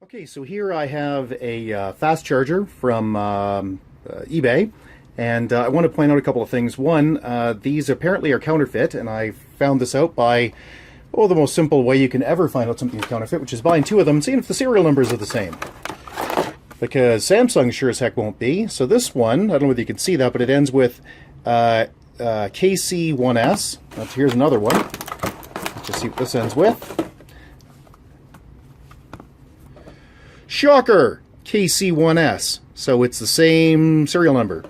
Okay, so here I have a fast charger from eBay, and I want to point out a couple of things. One, these apparently are counterfeit, and I found this out by, the most simple way you can ever find out something is counterfeit, which is buying two of them and seeing if the serial numbers are the same. Because Samsung sure as heck won't be. So this one, I don't know whether you can see that, but it ends with KC1S. Here's another one. Let's just see what this ends with. Shocker! KC1S. So it's the same serial number.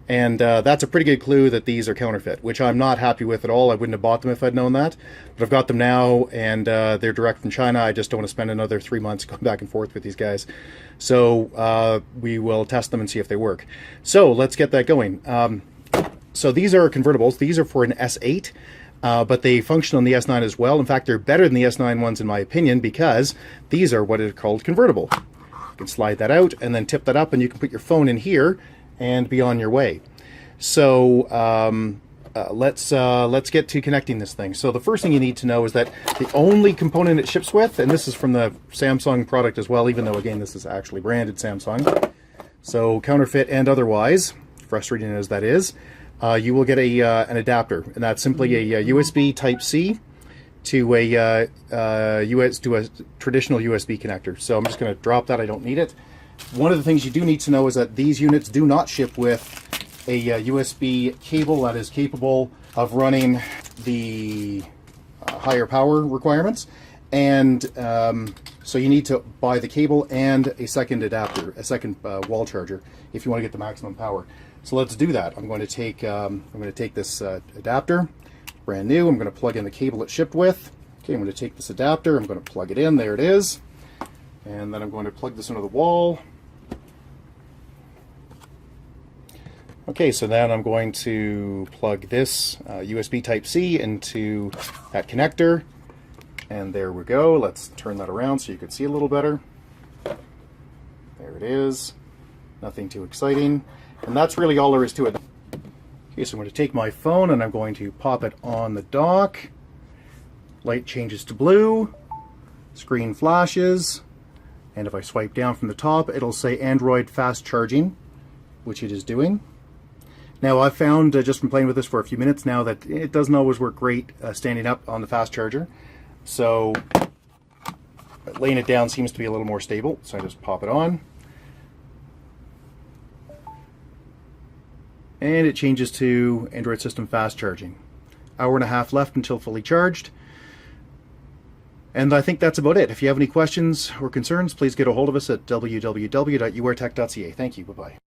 And that's a pretty good clue that these are counterfeit, which I'm not happy with at all. I wouldn't have bought them if I'd known that. But I've got them now, and they're direct from China. I just don't want to spend another 3 months going back and forth with these guys. So we will test them and see if they work. So let's get that going. So these are convertibles. These are for an S8. But they function on the S9 as well. In fact, they're better than the S9 ones in my opinion, because these are what are called convertible. You can slide that out and then tip that up, and you can put your phone in here and be on your way. So let's get to connecting this thing. So the first thing you need to know is that the only component it ships with, and this is from the Samsung product as well, even though again this is actually branded Samsung, so counterfeit and otherwise, frustrating as that is, you will get an adapter, and that's simply a USB Type-C to a traditional USB connector. So I'm just going to drop that. I don't need it. One of the things you do need to know is that these units do not ship with a USB cable that is capable of running the higher power requirements, and so you need to buy the cable and a second adapter, a second wall charger, if you want to get the maximum power. So let's do that. I'm going to take this adapter, brand new. I'm going to plug in the cable it's shipped with. Okay, I'm going to take this adapter. I'm going to plug it in. There it is. And then I'm going to plug this into the wall. Okay, so then I'm going to plug this USB Type-C into that connector. And there we go. Let's turn that around so you can see a little better. There it is. Nothing too exciting. And that's really all there is to it. Okay, so I'm going to take my phone and I'm going to pop it on the dock. Light changes to blue. Screen flashes. And if I swipe down from the top, it'll say Android fast charging, which it is doing. Now I've found, just from playing with this for a few minutes now, that it doesn't always work great standing up on the fast charger. So laying it down seems to be a little more stable. So I just pop it on. And it changes to Android system fast charging. Hour and a half left until fully charged. And I think that's about it. If you have any questions or concerns, please get a hold of us at www.uartech.ca. Thank you. Bye-bye.